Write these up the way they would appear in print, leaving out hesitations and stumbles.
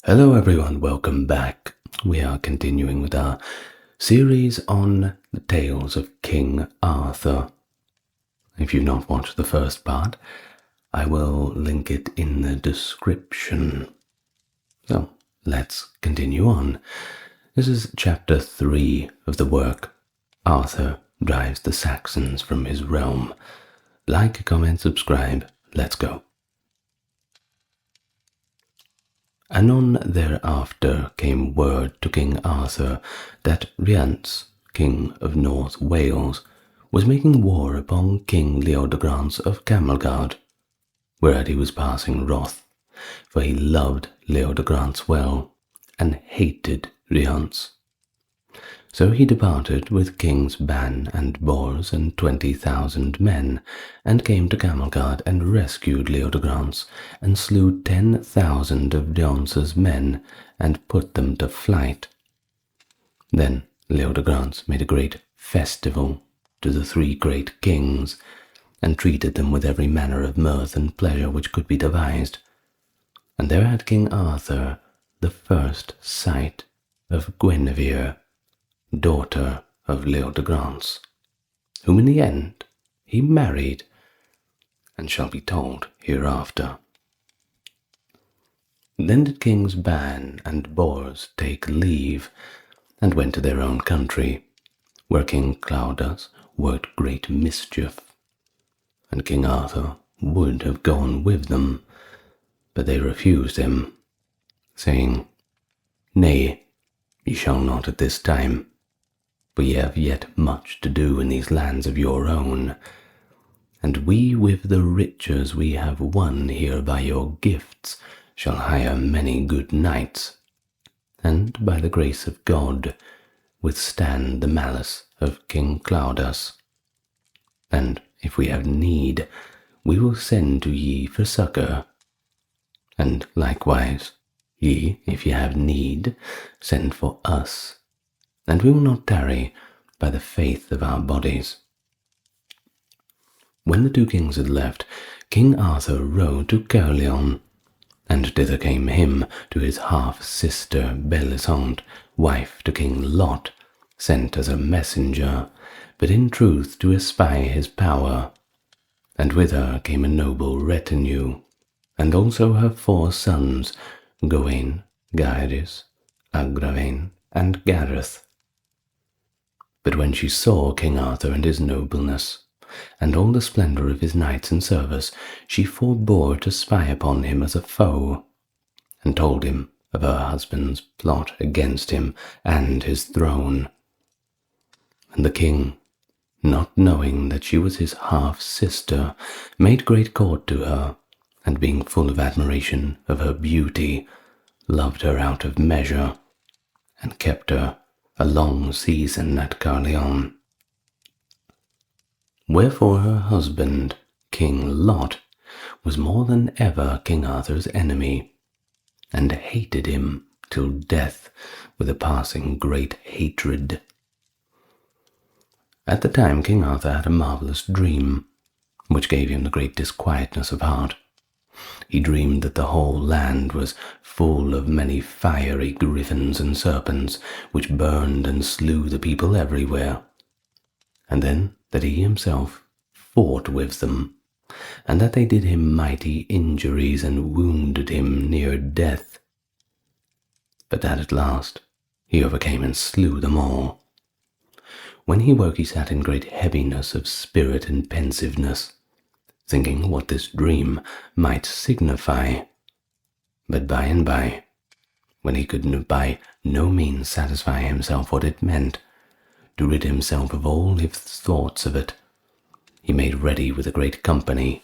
Hello everyone, welcome back. We are continuing with our series on the tales of King Arthur. If you've not watched the first part, I will link it in the description. So, let's continue on. This is chapter 3 of the work, Arthur Drives the Saxons from His Realm. Like, comment, subscribe, let's go. Anon thereafter came word to King Arthur that Rience, king of North Wales, was making war upon King Leodegrance of Camelgard, whereat he was passing wroth, for he loved Leodegrance well, and hated Rience. So he departed with Kings Ban and Bors and 20,000 men, and came to Camelgard and rescued Leodegrance, and slew 10,000 of Rience's men, and put them to flight. Then Leodegrance made a great festival to the 3 great kings, and treated them with every manner of mirth and pleasure which could be devised. And there had King Arthur the first sight of Guinevere, daughter of Leodegrance, whom in the end he married, and shall be told hereafter. Then did Kings Ban and Bors take leave, and went to their own country, where King Claudas worked great mischief. And King Arthur would have gone with them, but they refused him, saying, Nay, ye shall not at this time, for ye have yet much to do in these lands of your own, and we with the riches we have won here by your gifts shall hire many good knights, and by the grace of God withstand the malice of King Claudas. And if we have need, we will send to ye for succour, and likewise ye, if ye have need, send for us, and we will not tarry by the faith of our bodies. When the 2 kings had left, King Arthur rode to Caerleon, and thither came him to his half-sister Bellisant, wife to King Lot, sent as a messenger, but in truth to espy his power. And with her came a noble retinue, and also her 4 sons, Gawain, Gaheris, Agravain, and Gareth. But when she saw King Arthur and his nobleness, and all the splendour of his knights in service, she forbore to spy upon him as a foe, and told him of her husband's plot against him and his throne. And the king, not knowing that she was his half-sister, made great court to her, and being full of admiration of her beauty, loved her out of measure, and kept her a long season at Caerleon. Wherefore her husband, King Lot, was more than ever King Arthur's enemy, and hated him till death with a passing great hatred. At the time King Arthur had a marvellous dream, which gave him the great disquietness of heart. He dreamed that the whole land was full of many fiery griffins and serpents, which burned and slew the people everywhere, and then that he himself fought with them, and that they did him mighty injuries and wounded him near death, but that at last he overcame and slew them all. When he woke he sat in great heaviness of spirit and pensiveness, thinking what this dream might signify. But by and by, when he could by no means satisfy himself what it meant, to rid himself of all his thoughts of it, he made ready with a great company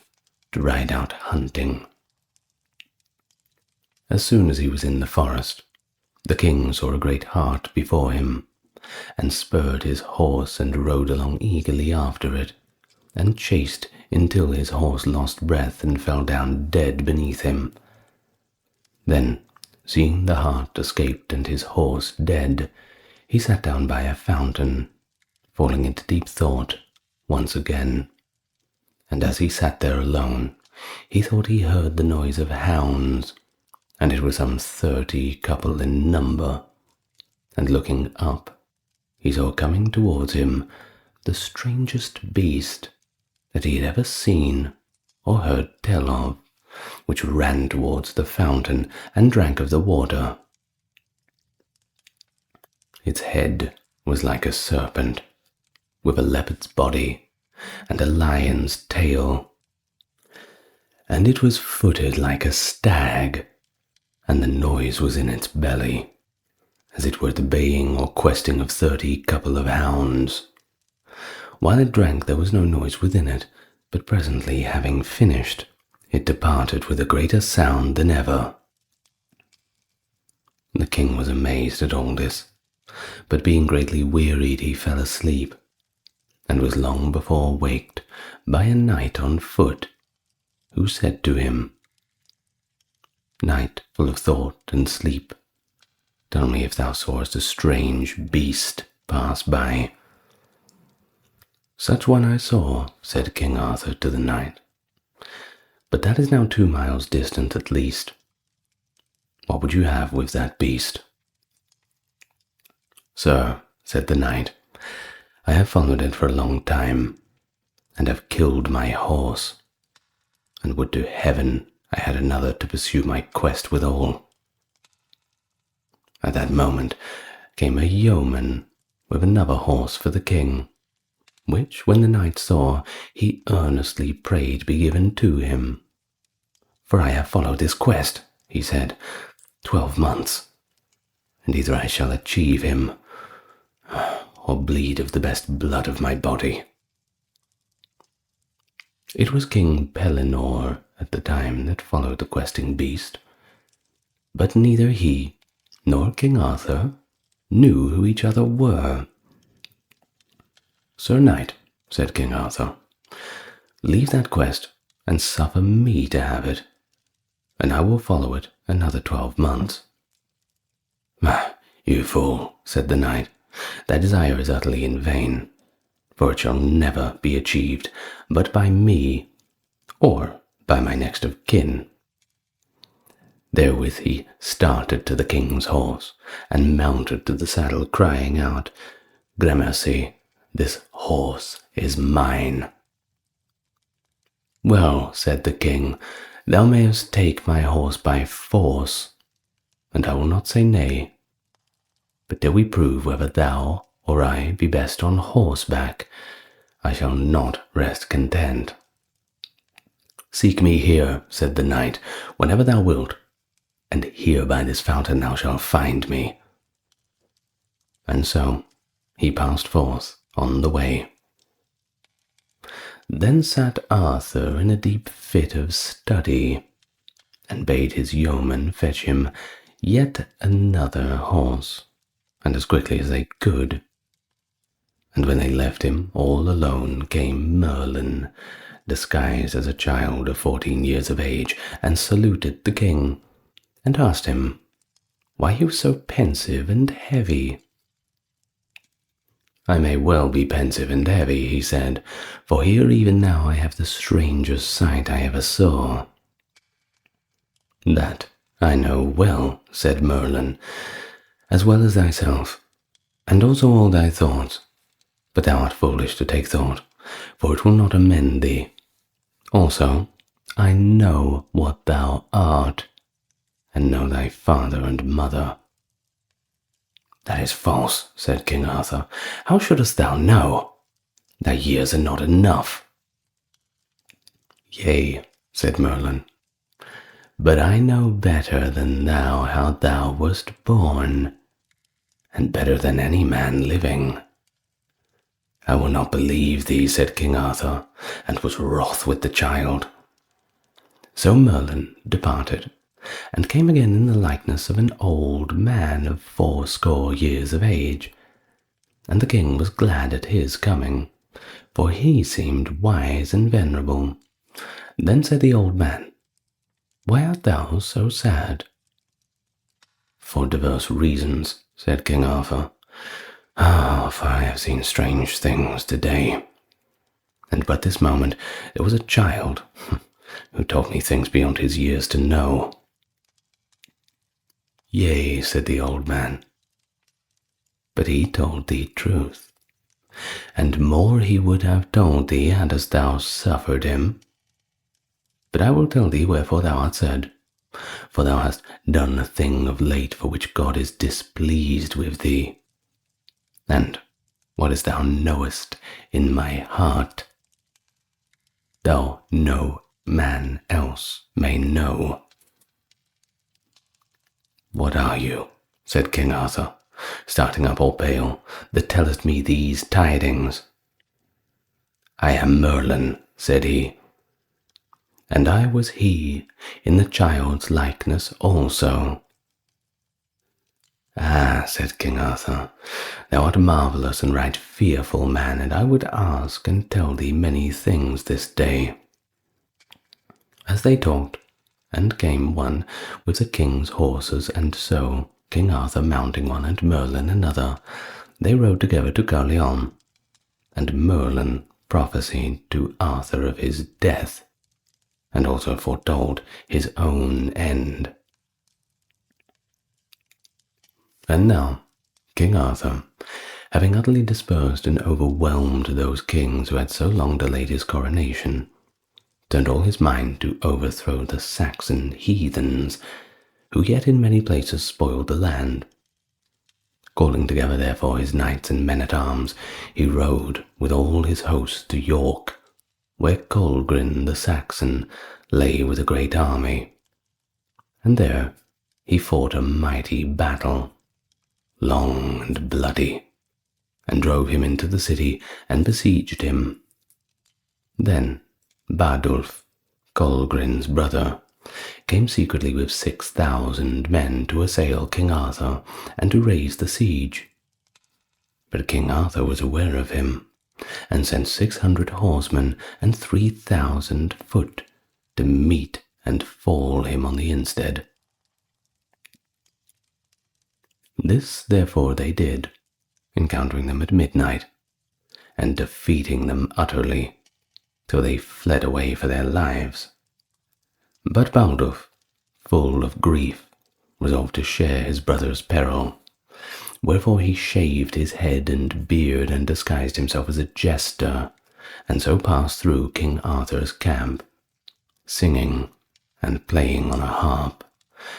to ride out hunting. As soon as he was in the forest, the king saw a great hart before him, and spurred his horse and rode along eagerly after it, and chased until his horse lost breath and fell down dead beneath him. Then, seeing the hart escaped and his horse dead, he sat down by a fountain, falling into deep thought once again. And as he sat there alone, he thought he heard the noise of hounds, and it was some 30 couple in number. And looking up, he saw coming towards him the strangest beast that he had ever seen or heard tell of, which ran towards the fountain and drank of the water. Its head was like a serpent, with a leopard's body and a lion's tail, and it was footed like a stag, and the noise was in its belly, as it were the baying or questing of 30 couple of hounds. While it drank there was no noise within it, but presently, having finished, it departed with a greater sound than ever. The king was amazed at all this, but being greatly wearied he fell asleep, and was long before waked by a knight on foot, who said to him, "Knight, full of thought and sleep, tell me if thou sawest a strange beast pass by." "Such one I saw," said King Arthur to the knight, "but that is now 2 miles distant at least. What would you have with that beast?" "Sir," said the knight, "I have followed it for a long time, and have killed my horse, and would to heaven I had another to pursue my quest withal." At that moment came a yeoman with another horse for the king, which, when the knight saw, he earnestly prayed be given to him. "For I have followed this quest," he said, 12 months, and either I shall achieve him, or bleed of the best blood of my body." It was King Pellinore at the time that followed the questing beast, but neither he nor King Arthur knew who each other were. "Sir Knight," said King Arthur, "leave that quest and suffer me to have it, and I will follow it another 12 months. "Ah, you fool," said the knight, "thy desire is utterly in vain, for it shall never be achieved but by me or by my next of kin." Therewith he started to the king's horse and mounted to the saddle, crying out, "Gramercy, this horse is mine." "Well," said the king, "thou mayest take my horse by force, and I will not say nay. But till we prove whether thou or I be best on horseback, I shall not rest content." "Seek me here," said the knight, "whenever thou wilt, and here by this fountain thou shalt find me." And so he passed forth on the way. Then sat Arthur in a deep fit of study, and bade his yeomen fetch him yet another horse, and as quickly as they could. And when they left him all alone, came Merlin, disguised as a child of 14 years of age, and saluted the king, and asked him why he was so pensive and heavy. "I may well be pensive and heavy," he said, "for here even now I have the strangest sight I ever saw." "That I know well," said Merlin, "as well as thyself, and also all thy thoughts. But thou art foolish to take thought, for it will not amend thee. Also, I know what thou art, and know thy father and mother." "That is false," said King Arthur. "How shouldest thou know? Thy years are not enough." "Yea," said Merlin, "but I know better than thou how thou wast born, and better than any man living." "I will not believe thee," said King Arthur, and was wroth with the child. So Merlin departed, and came again in the likeness of an old man of 80 years of age. And the king was glad at his coming, for he seemed wise and venerable. Then said the old man, "Why art thou so sad?" "For diverse reasons," said King Arthur. For I have seen strange things today. And but this moment there was a child who told me things beyond his years to know." Yea, said the old man, but he told thee truth, and more he would have told thee hadst thou suffered him. But I will tell thee wherefore thou art said, for thou hast done a thing of late for which God is displeased with thee. And what as thou knowest in my heart, thou no man else may know. What are you, said King Arthur, starting up all pale, that telleth me these tidings? I am Merlin, said he, and I was he in the child's likeness also. Ah, said King Arthur, thou art a marvellous and right fearful man, and I would ask and tell thee many things this day. As they talked, and came one with the king's horses, and so, King Arthur mounting one and Merlin another, they rode together to Carleon, and Merlin prophesied to Arthur of his death, and also foretold his own end. And now, King Arthur, having utterly dispersed and overwhelmed those kings who had so long delayed his coronation, turned all his mind to overthrow the Saxon heathens, who yet in many places spoiled the land. Calling together therefore his knights and men-at-arms, he rode with all his host to York, where Colgrin the Saxon lay with a great army. And there he fought a mighty battle, long and bloody, and drove him into the city and besieged him. Then Bardulf, Colgrin's brother, came secretly with 6,000 men to assail King Arthur and to raise the siege. But King Arthur was aware of him, and sent 600 horsemen and 3,000 foot to meet and fall him on the instead. This therefore they did, encountering them at midnight, and defeating them utterly, till they fled away for their lives. But Baldulf, full of grief, resolved to share his brother's peril, wherefore he shaved his head and beard and disguised himself as a jester, and so passed through King Arthur's camp, singing and playing on a harp,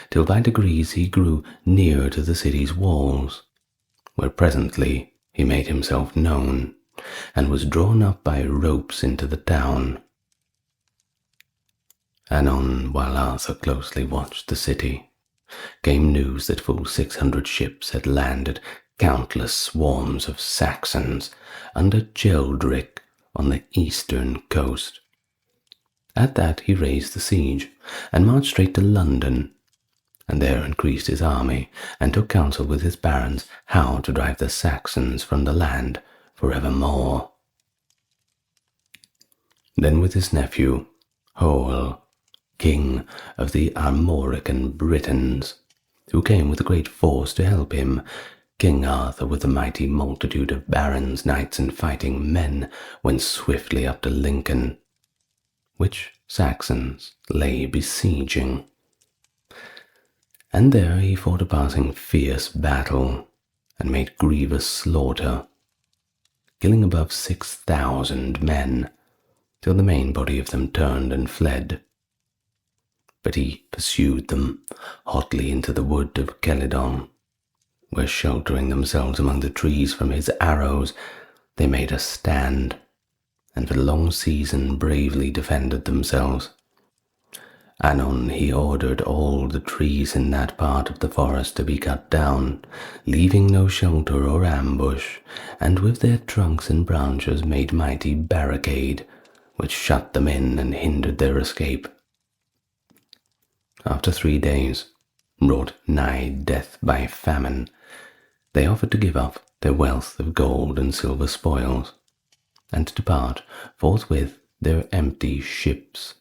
till by degrees he grew near to the city's walls, where presently he made himself known, and was drawn up by ropes into the town. Anon, while Arthur closely watched the city, came news that full 600 ships had landed countless swarms of Saxons under Geldric on the eastern coast. At that he raised the siege, and marched straight to London, and there increased his army, and took counsel with his barons how to drive the Saxons from the land for evermore. Then with his nephew, Hoel, king of the Armorican Britons, who came with a great force to help him, King Arthur with a mighty multitude of barons, knights, and fighting men went swiftly up to Lincoln, which Saxons lay besieging. And there he fought a passing fierce battle, and made grievous slaughter, killing above 6,000 men, till the main body of them turned and fled. But he pursued them hotly into the wood of Celidon, where, sheltering themselves among the trees from his arrows, they made a stand, and for a long season bravely defended themselves. Anon he ordered all the trees in that part of the forest to be cut down, leaving no shelter or ambush, and with their trunks and branches made mighty barricade, which shut them in and hindered their escape. After 3 days, wrought nigh death by famine, they offered to give up their wealth of gold and silver spoils, and to depart forthwith their empty ships.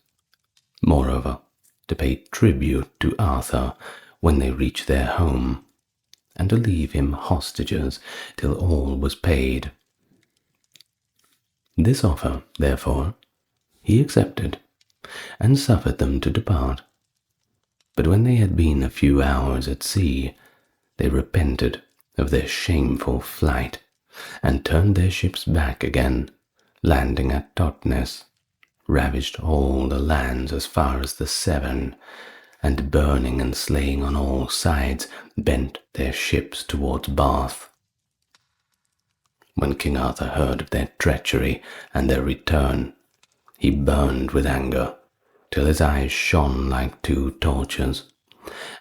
Moreover, to pay tribute to Arthur when they reached their home, and to leave him hostages till all was paid. This offer, therefore, he accepted, and suffered them to depart. But when they had been a few hours at sea, they repented of their shameful flight, and turned their ships back again, landing at Totnes, ravaged all the lands as far as the Severn, and burning and slaying on all sides, bent their ships towards Bath. When King Arthur heard of their treachery and their return, he burned with anger, till his eyes shone like two torches.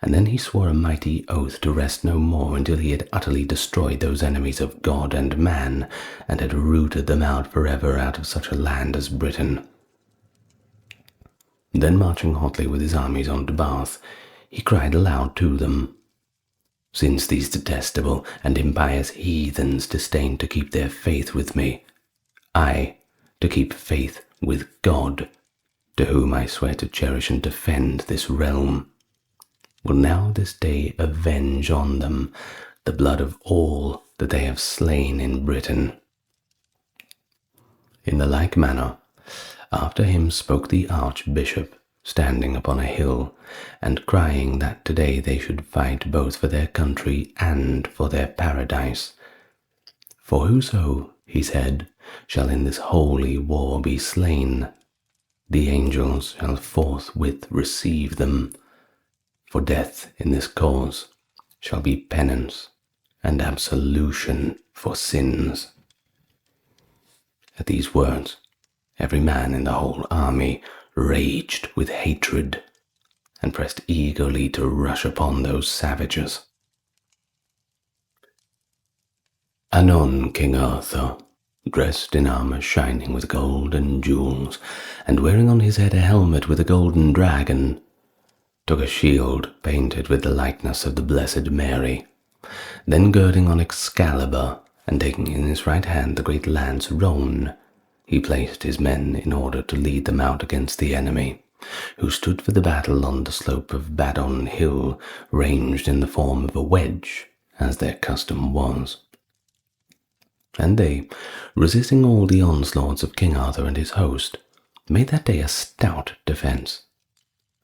And then he swore a mighty oath to rest no more until he had utterly destroyed those enemies of God and man, and had rooted them out forever out of such a land as Britain. Then marching hotly with his armies on to Bath, he cried aloud to them, "Since these detestable and impious heathens disdain to keep their faith with me, I to keep faith with God, to whom I swear to cherish and defend this realm, will now this day avenge on them the blood of all that they have slain in Britain." In the like manner, after him spoke the Archbishop, standing upon a hill, and crying that today they should fight both for their country and for their paradise. For whoso, he said, shall in this holy war be slain, the angels shall forthwith receive them, for death in this cause shall be penance and absolution for sins. At these words, every man in the whole army raged with hatred, and pressed eagerly to rush upon those savages. Anon King Arthur, dressed in armour shining with gold and jewels, and wearing on his head a helmet with a golden dragon, took a shield painted with the likeness of the Blessed Mary. Then girding on Excalibur, and taking in his right hand the great lance Rhone, he placed his men in order to lead them out against the enemy, who stood for the battle on the slope of Badon Hill, ranged in the form of a wedge, as their custom was. And they, resisting all the onslaughts of King Arthur and his host, made that day a stout defence,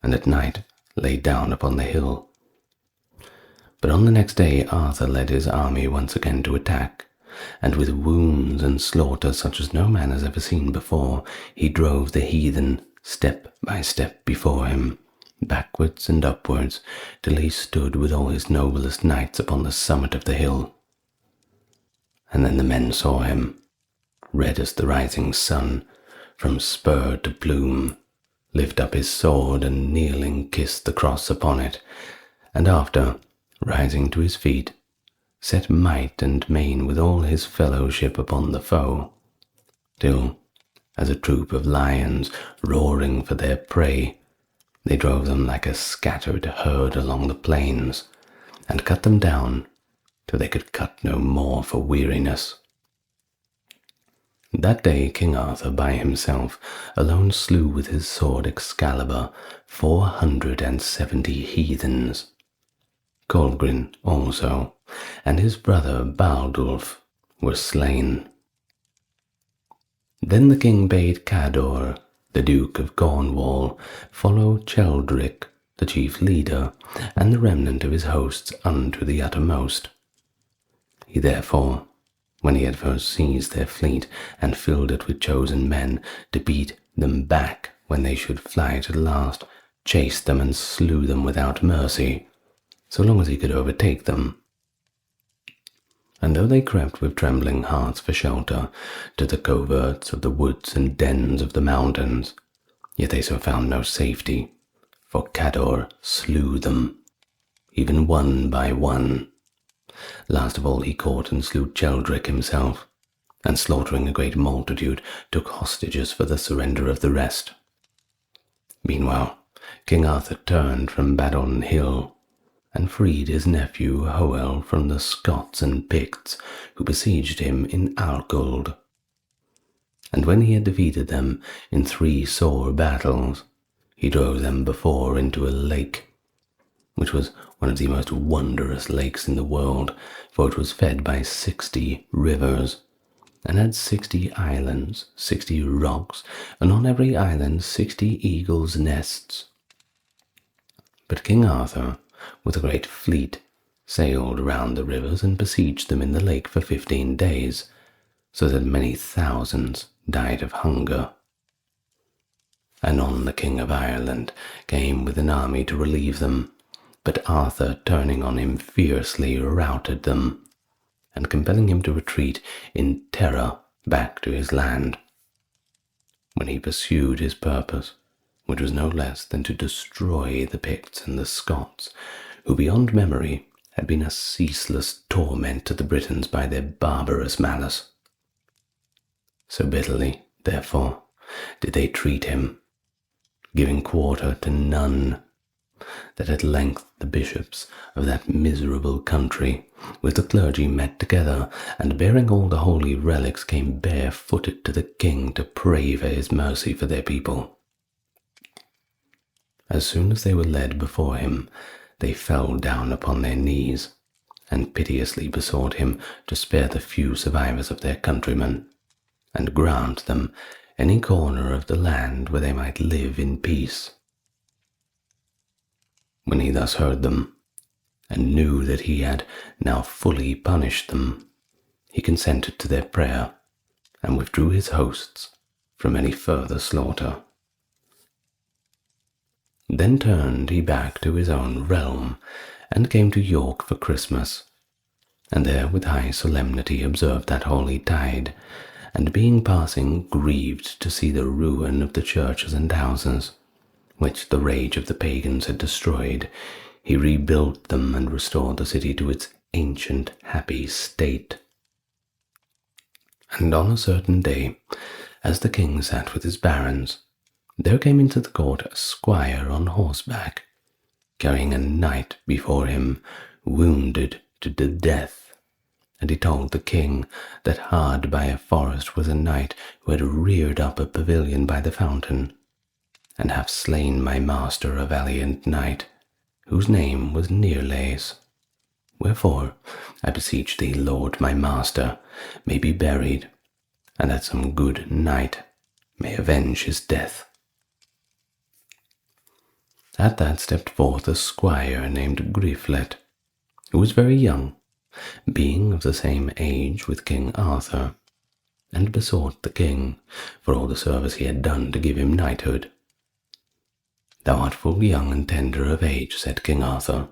and at night lay down upon the hill. But on the next day Arthur led his army once again to attack, and with wounds and slaughter such as no man has ever seen before, he drove the heathen step by step before him, backwards and upwards, till he stood with all his noblest knights upon the summit of the hill. And then the men saw him, red as the rising sun, from spur to plume, lift up his sword and kneeling kiss the cross upon it, and after, rising to his feet, set might and main with all his fellowship upon the foe, till, as a troop of lions roaring for their prey, they drove them like a scattered herd along the plains, and cut them down till they could cut no more for weariness. That day King Arthur by himself alone slew with his sword Excalibur 470 heathens. Colgrin also, and his brother Baldulf, were slain. Then the king bade Cador, the Duke of Cornwall, follow Cheldric, the chief leader, and the remnant of his hosts unto the uttermost. He therefore, when he had first seized their fleet and filled it with chosen men, to beat them back when they should fly at last, chased them and slew them without mercy, so long as he could overtake them. And though they crept with trembling hearts for shelter to the coverts of the woods and dens of the mountains, yet they so found no safety, for Cador slew them, even one by one. Last of all he caught and slew Cheldric himself, and slaughtering a great multitude, took hostages for the surrender of the rest. Meanwhile, King Arthur turned from Badon Hill, and freed his nephew Hoel from the Scots and Picts who besieged him in Algold. And when he had defeated them in 3 sore battles, he drove them before into a lake, which was one of the most wondrous lakes in the world, for it was fed by 60 rivers, and had 60 islands, 60 rocks, and on every island 60 eagles' nests. But King Arthur, with a great fleet, sailed round the rivers and besieged them in the lake for 15 days, so that many thousands died of hunger. Anon the King of Ireland came with an army to relieve them, but Arthur, turning on him fiercely, routed them, and compelling him to retreat in terror back to his land. When he pursued his purpose, which was no less than to destroy the Picts and the Scots, who beyond memory had been a ceaseless torment to the Britons by their barbarous malice. So bitterly, therefore, did they treat him, giving quarter to none, that at length the bishops of that miserable country with the clergy met together, and bearing all the holy relics came barefooted to the king to pray for his mercy for their people. As soon as they were led before him, they fell down upon their knees, and piteously besought him to spare the few survivors of their countrymen, and grant them any corner of the land where they might live in peace. When he thus heard them, and knew that he had now fully punished them, he consented to their prayer, and withdrew his hosts from any further slaughter. Then turned he back to his own realm, and came to York for Christmas, and there with high solemnity observed that holy tide, and being passing grieved to see the ruin of the churches and houses, which the rage of the pagans had destroyed, he rebuilt them and restored the city to its ancient happy state. And on a certain day, as the king sat with his barons, there came into the court a squire on horseback, carrying a knight before him, wounded to the death. And he told the king that hard by a forest was a knight who had reared up a pavilion by the fountain, and hath slain my master a valiant knight, whose name was Nearlace. Wherefore, I beseech thee, Lord, my master may be buried, and that some good knight may avenge his death. At that stepped forth a squire named Griflet, who was very young, being of the same age with King Arthur, and besought the king, for all the service he had done, to give him knighthood. Thou art full young and tender of age, said King Arthur,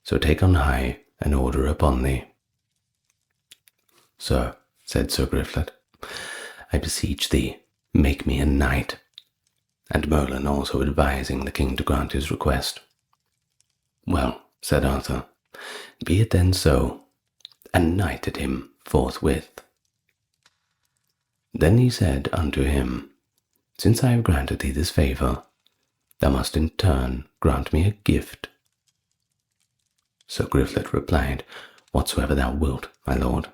so take on high an order upon thee. Sir, said Sir Griflet, I beseech thee, make me a knight. And Merlin also advising the king to grant his request. Well, said Arthur, be it then so, and knighted him forthwith. Then he said unto him, Since I have granted thee this favour, thou must in turn grant me a gift. Sir Griflet replied, Whatsoever thou wilt, my lord.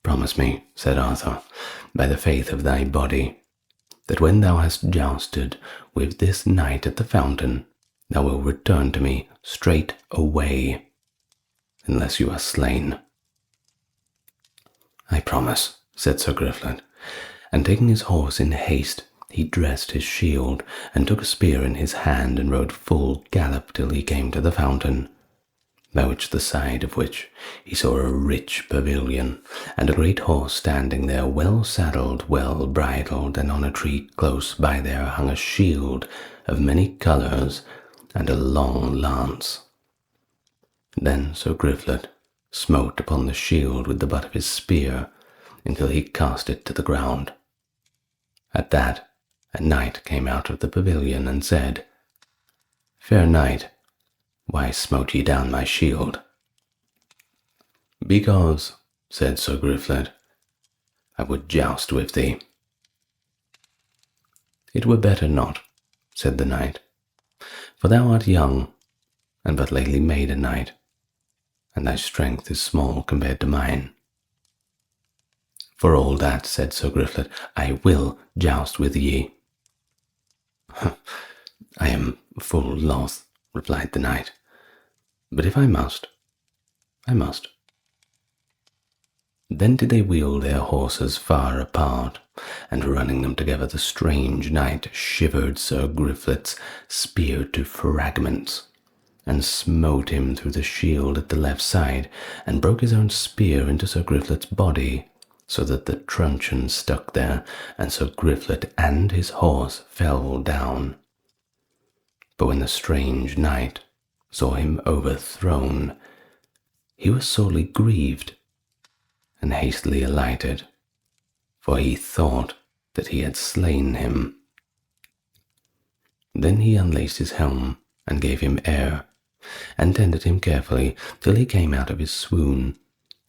Promise me, said Arthur, by the faith of thy body, that when thou hast jousted with this knight at the fountain, thou wilt return to me straight away, unless you are slain. I promise, said Sir Griflet, and taking his horse in haste, he dressed his shield, and took a spear in his hand, and rode full gallop till he came to the fountain, by which the side of which he saw a rich pavilion, and a great horse standing there, well saddled, well bridled, and on a tree close by there hung a shield of many colours, and a long lance. Then Sir Griflet smote upon the shield with the butt of his spear, until he cast it to the ground. At that a knight came out of the pavilion, and said, Fair knight, why smote ye down my shield? Because, said Sir Griflet, I would joust with thee. It were better not, said the knight, for thou art young, and but lately made a knight, and thy strength is small compared to mine. For all that, said Sir Griflet, I will joust with ye. I am full loth, replied the knight, but if I must, I must. Then did they wheel their horses far apart, and running them together, the strange knight shivered Sir Griflet's spear to fragments, and smote him through the shield at the left side, and broke his own spear into Sir Griflet's body, so that the truncheon stuck there, and Sir Griflet and his horse fell down. But when the strange knight saw him overthrown, he was sorely grieved, and hastily alighted, for he thought that he had slain him. Then he unlaced his helm, and gave him air, and tended him carefully till he came out of his swoon,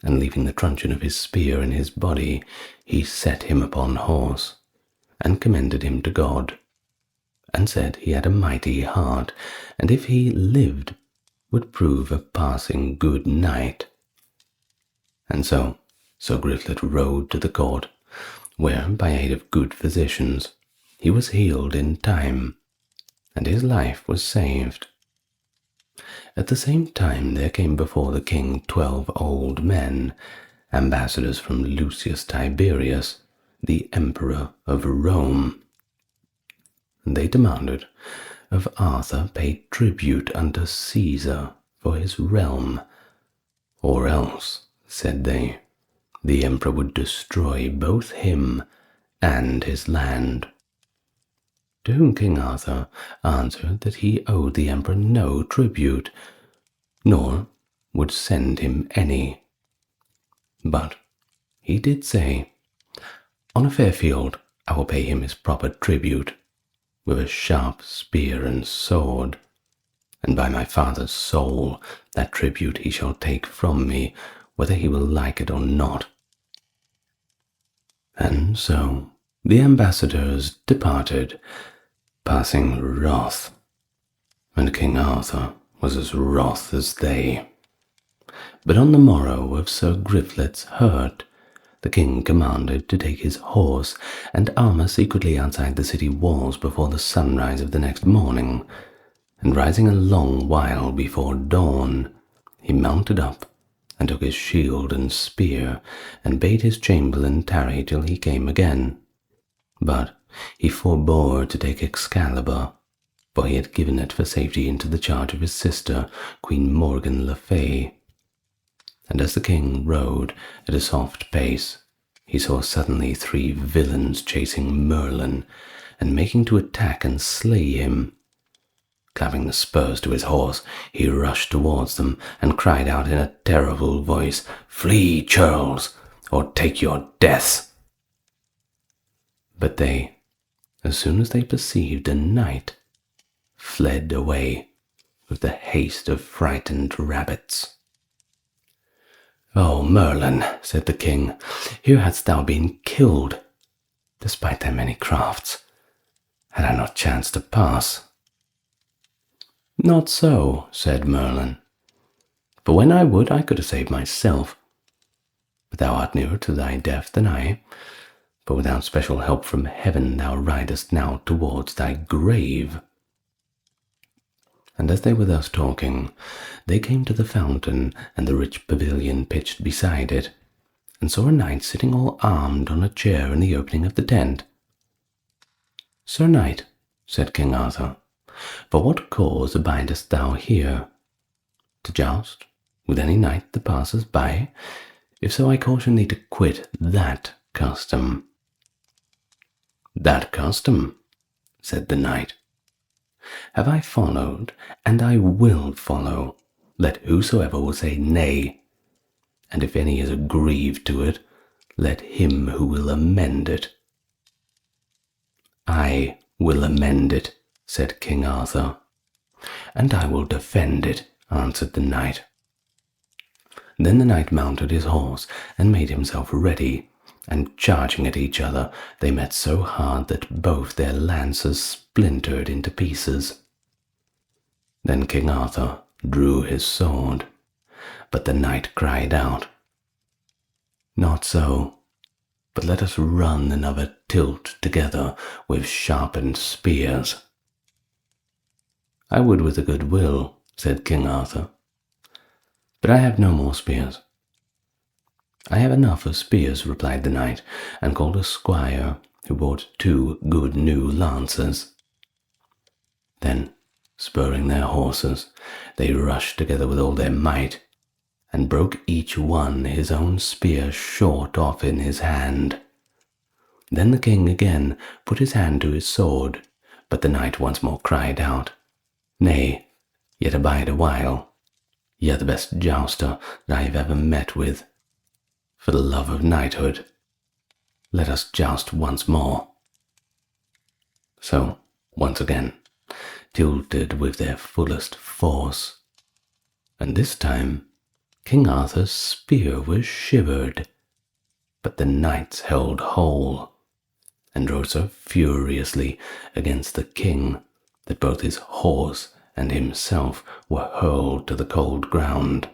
and leaving the truncheon of his spear in his body, he set him upon horse, and commended him to God, and said he had a mighty heart, and if he lived, would prove a passing good knight. And so Sir Griflet rode to the court, where, by aid of good physicians, he was healed in time, and his life was saved. At the same time there came before the king 12 old men, ambassadors from Lucius Tiberius, the emperor of Rome. They demanded of Arthur pay tribute unto Caesar for his realm, or else, said they, the emperor would destroy both him and his land. To whom King Arthur answered that he owed the emperor no tribute, nor would send him any. But he did say, on a fair field I will pay him his proper tribute, with a sharp spear and sword, and by my father's soul that tribute he shall take from me, whether he will like it or not. And so the ambassadors departed, passing wrath, and King Arthur was as wroth as they. But on the morrow of Sir Griflet's hurt, the king commanded to take his horse and armour secretly outside the city walls before the sunrise of the next morning, and rising a long while before dawn, he mounted up, and took his shield and spear, and bade his chamberlain tarry till he came again. But he forbore to take Excalibur, for he had given it for safety into the charge of his sister, Queen Morgan le Fay. And as the king rode at a soft pace, he saw suddenly 3 villains chasing Merlin, and making to attack and slay him. Clapping the spurs to his horse, he rushed towards them, and cried out in a terrible voice, "Flee, churls, or take your death!" But they, as soon as they perceived a knight, fled away with the haste of frightened rabbits. "O Merlin," said the king, "here hadst thou been killed, despite thy many crafts, had I not chanced to pass." "Not so," said Merlin, "for when I would I could have saved myself. But thou art nearer to thy death than I, for without special help from heaven thou ridest now towards thy grave." And as they were thus talking, they came to the fountain and the rich pavilion pitched beside it, and saw a knight sitting all armed on a chair in the opening of the tent. "Sir knight," said King Arthur, "for what cause abidest thou here? To joust with any knight that passes by? If so, I caution thee to quit that custom." "That custom," said the knight, "have I followed, and I will follow, let whosoever will say nay. And if any is aggrieved to it, let him who will amend it." "I will amend it," said King Arthur. "And I will defend it," answered the knight. Then the knight mounted his horse and made himself ready, and charging at each other, they met so hard that both their lances splintered into pieces. Then King Arthur drew his sword, but the knight cried out, "Not so, but let us run another tilt together with sharpened spears." "I would with a good will," said King Arthur, "but I have no more spears." I have enough of spears, replied the knight, and called a squire, who brought 2 good new lances. Then, spurring their horses, they rushed together with all their might, and broke each one his own spear short off in his hand. Then the king again put his hand to his sword, but the knight once more cried out, Nay, yet abide a while. Ye are the best jouster that I have ever met with. For the love of knighthood, let us joust once more. So, once again, tilted with their fullest force, and this time King Arthur's spear was shivered, but the knights held whole, and drove so furiously against the king that both his horse and himself were hurled to the cold ground.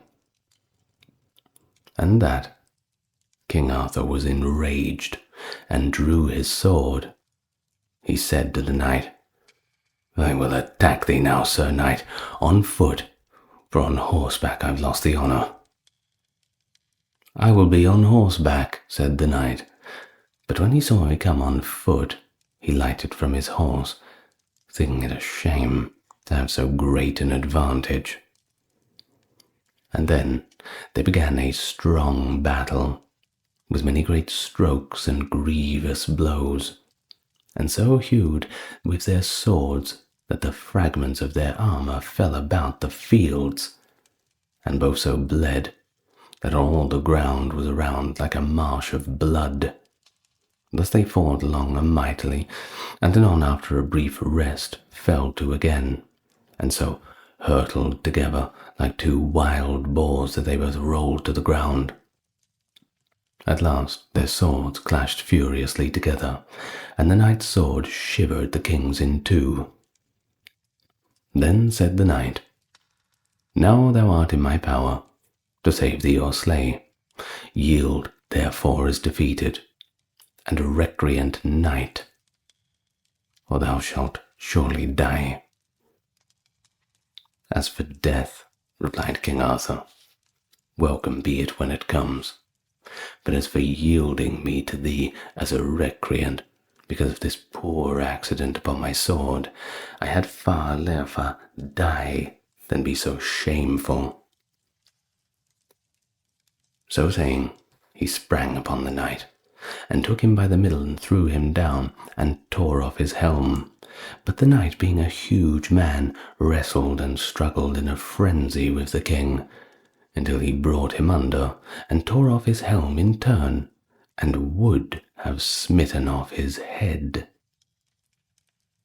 And that King Arthur was enraged, and drew his sword. He said to the knight, I will attack thee now, Sir Knight, on foot, for on horseback I've lost the honour. I will be on horseback, said the knight, but when he saw me come on foot, he lighted from his horse, thinking it a shame to have so great an advantage. And then they began a strong battle, with many great strokes and grievous blows, and so hewed with their swords that the fragments of their armour fell about the fields, and both so bled that all the ground was around like a marsh of blood. Thus they fought long and mightily, and anon after a brief rest fell to again, and so hurtled together like 2 wild boars that they both rolled to the ground. At last their swords clashed furiously together, and the knight's sword shivered the king's in 2. Then said the knight, Now thou art in my power, to save thee or slay. Yield, therefore, as defeated, and a recreant knight, or thou shalt surely die. As for death, replied King Arthur, welcome be it when it comes. But as for yielding me to thee as a recreant, because of this poor accident upon my sword, I had far liefer die than be so shameful. So saying, he sprang upon the knight, and took him by the middle and threw him down, and tore off his helm. But the knight, being a huge man, wrestled and struggled in a frenzy with the king, until he brought him under, and tore off his helm in turn, and would have smitten off his head.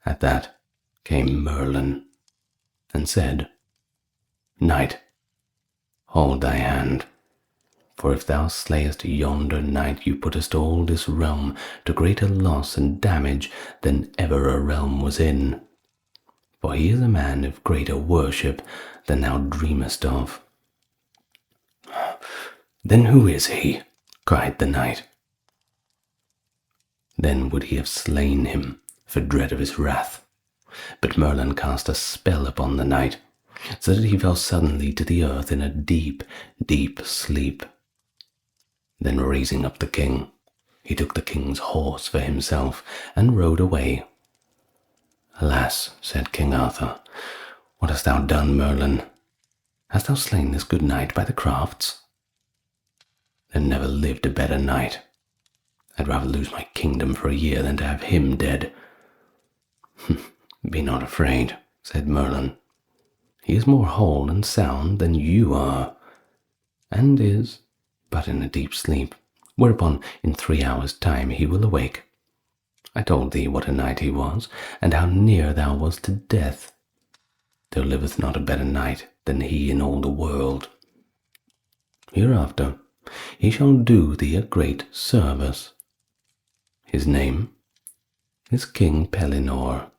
At that came Merlin, and said, Knight, hold thy hand, for if thou slayest yonder knight, you puttest all this realm to greater loss and damage than ever a realm was in. For he is a man of greater worship than thou dreamest of. Then who is he? Cried the knight. Then would he have slain him for dread of his wrath. But Merlin cast a spell upon the knight, so that he fell suddenly to the earth in a deep, deep sleep. Then raising up the king, he took the king's horse for himself, and rode away. Alas, said King Arthur, what hast thou done, Merlin? Hast thou slain this good knight by the crafts? There never lived a better knight. I'd rather lose my kingdom for a year than to have him dead. Be not afraid, said Merlin. He is more whole and sound than you are, and is but in a deep sleep, whereupon in 3 hours' time he will awake. I told thee what a knight he was, and how near thou wast to death. There liveth not a better knight than he in all the world. Hereafter he shall do thee a great service. His name is King Pellinore,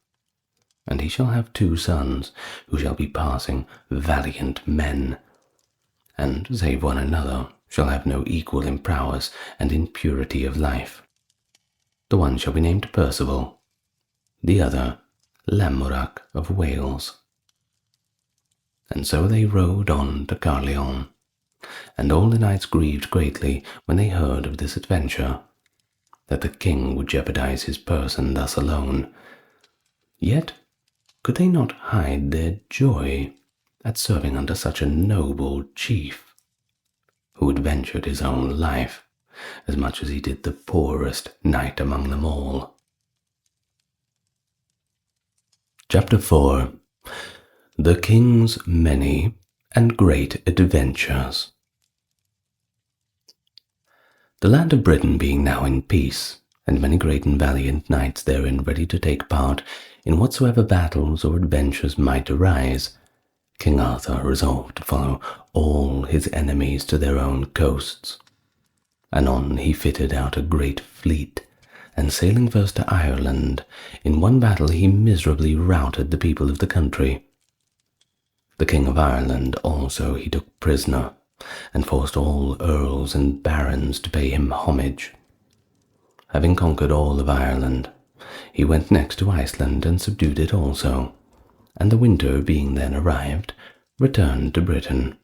and he shall have 2 sons, who shall be passing valiant men, and, save one another, shall have no equal in prowess and in purity of life. The one shall be named Percival, the other Lamorak of Wales. And so they rode on to Carleon, and all the knights grieved greatly when they heard of this adventure, that the king would jeopardize his person thus alone. Yet could they not hide their joy at serving under such a noble chief, who had ventured his own life as much as he did the poorest knight among them all. Chapter 4. The King's Many and Great Adventures. The land of Britain being now in peace, and many great and valiant knights therein ready to take part in whatsoever battles or adventures might arise, King Arthur resolved to follow all his enemies to their own coasts. Anon he fitted out a great fleet, and sailing first to Ireland, in one battle he miserably routed the people of the country. The King of Ireland also he took prisoner, and forced all earls and barons to pay him homage. Having conquered all of Ireland, he went next to Iceland and subdued it also, and the winter being then arrived, returned to Britain.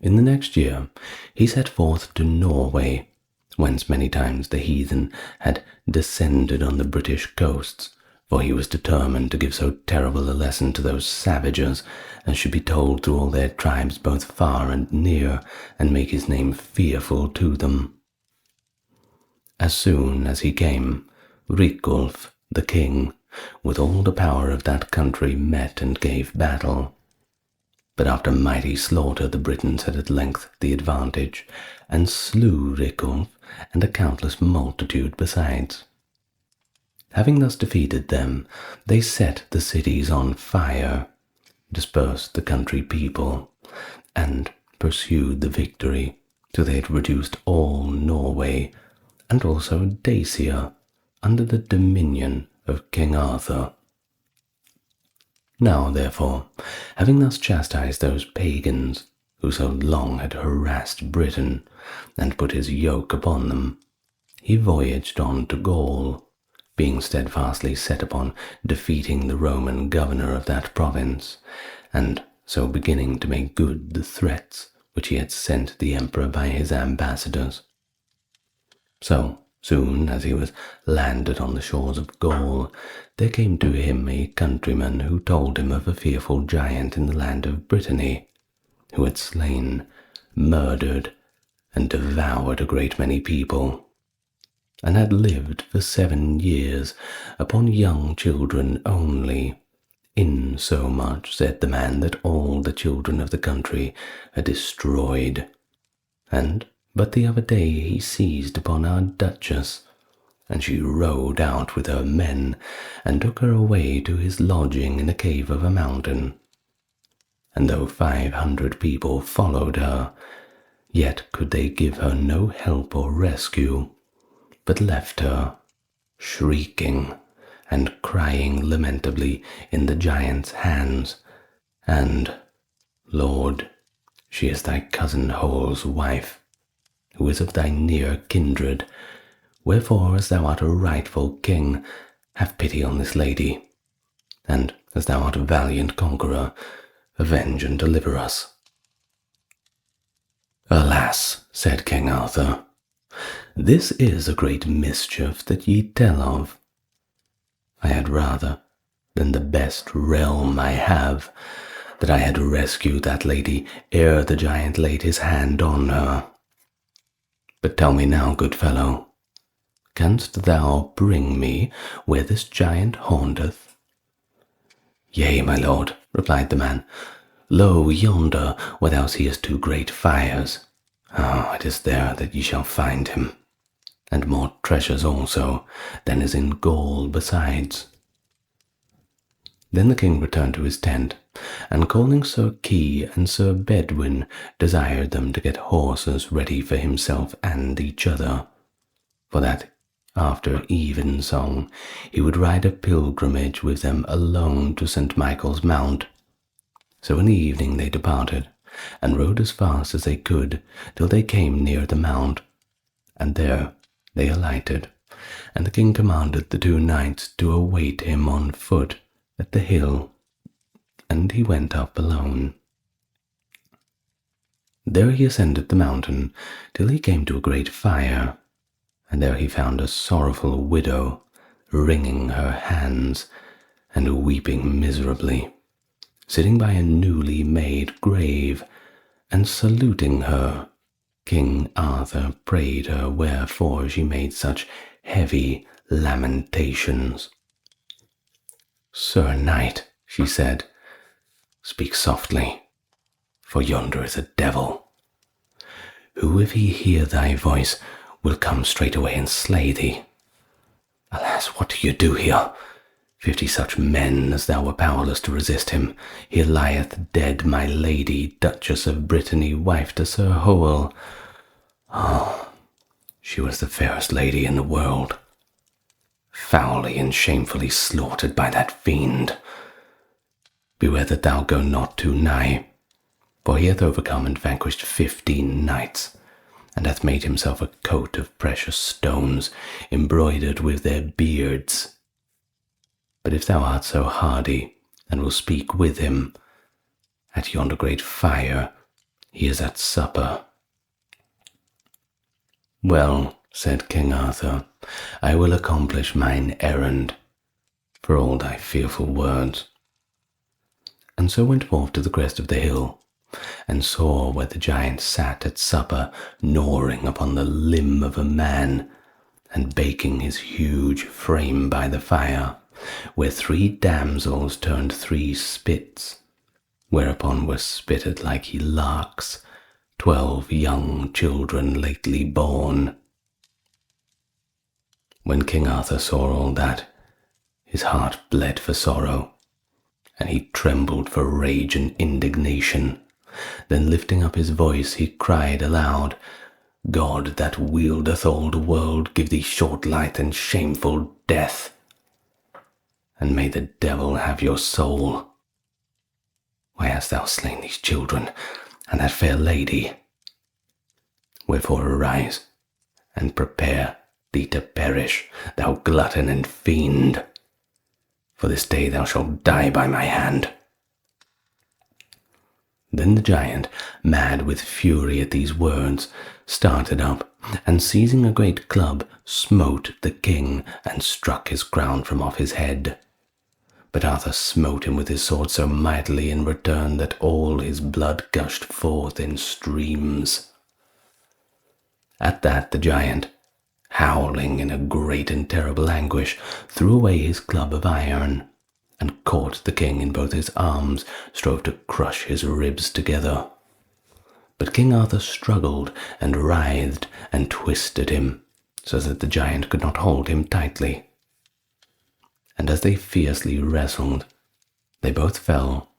In the next year he set forth to Norway, whence many times the heathen had descended on the British coasts, for he was determined to give so terrible a lesson to those savages as should be told through all their tribes both far and near, and make his name fearful to them. As soon as he came, Riculf, the king, with all the power of that country, met and gave battle. But after mighty slaughter the Britons had at length the advantage, and slew Riculf and a countless multitude besides. Having thus defeated them, they set the cities on fire, dispersed the country people, and pursued the victory till they had reduced all Norway, and also Dacia, under the dominion of King Arthur. Now, therefore, having thus chastised those pagans who so long had harassed Britain, and put his yoke upon them, he voyaged on to Gaul, being steadfastly set upon defeating the Roman governor of that province, and so beginning to make good the threats which he had sent the emperor by his ambassadors. So soon as he was landed on the shores of Gaul, there came to him a countryman who told him of a fearful giant in the land of Brittany, who had slain, murdered, and devoured a great many people, and had lived for 7 years upon young children only, insomuch, said the man, that all the children of the country are destroyed. And but the other day he seized upon our Duchess, and she rode out with her men, and took her away to his lodging in a cave of a mountain. And though 500 people followed her, yet could they give her no help or rescue, but left her, shrieking and crying lamentably in the giant's hands. And, Lord, she is thy cousin Hoel's wife, who is of thy near kindred. Wherefore, as thou art a rightful king, have pity on this lady, and as thou art a valiant conqueror, avenge and deliver us. Alas, said King Arthur, this is a great mischief that ye tell of. I had rather, than the best realm I have, that I had rescued that lady ere the giant laid his hand on her. But tell me now, good fellow, canst thou bring me where this giant haunteth? Yea, my lord, replied the man, lo yonder, where thou seest 2 great fires. Ah, it is there that ye shall find him, and more treasures also than is in Gaul besides. Then the king returned to his tent, and calling Sir Key and Sir Bedwin, desired them to get horses ready for himself and each other, for that after evensong he would ride a pilgrimage with them alone to St. Michael's Mount. So in the evening they departed, and rode as fast as they could till they came near the mount, and there they alighted, and the king commanded the 2 knights to await him on foot at the hill, and he went up alone. There he ascended the mountain till he came to a great fire, and there he found a sorrowful widow, wringing her hands and weeping miserably, sitting by a newly made grave, and saluting her. King Arthur prayed her wherefore she made such heavy lamentations. "Sir Knight," she said, "speak softly, for yonder is a devil, who, if he hear thy voice, will come straightway and slay thee. Alas, what do you do here? 50 such men as thou were powerless to resist him. Here lieth dead my lady, Duchess of Brittany, wife to Sir Howel. Oh, she was the fairest lady in the world, foully and shamefully slaughtered by that fiend. Beware that thou go not too nigh, for he hath overcome and vanquished 15 knights, and hath made himself a coat of precious stones, embroidered with their beards. But if thou art so hardy, and will speak with him, at yonder great fire he is at supper." "Well," said King Arthur, "I will accomplish mine errand, for all thy fearful words." And so went forth to the crest of the hill, and saw where the giant sat at supper, gnawing upon the limb of a man, and baking his huge frame by the fire, where 3 damsels turned 3 spits, whereupon were spitted like larks 12 young children lately born. When King Arthur saw all that, his heart bled for sorrow, and he trembled for rage and indignation. Then lifting up his voice, he cried aloud, "God that wieldeth all the world, give thee short life and shameful death, and may the devil have your soul. Why hast thou slain these children and that fair lady? Wherefore arise and prepare thee to perish, thou glutton and fiend, for this day thou shalt die by my hand." Then the giant, mad with fury at these words, started up, and seizing a great club, smote the king and struck his crown from off his head. But Arthur smote him with his sword so mightily in return that all his blood gushed forth in streams. At that the giant, howling in a great and terrible anguish, threw away his club of iron, and caught the king in both his arms, strove to crush his ribs together. But King Arthur struggled and writhed and twisted him, so that the giant could not hold him tightly. And as they fiercely wrestled, they both fell,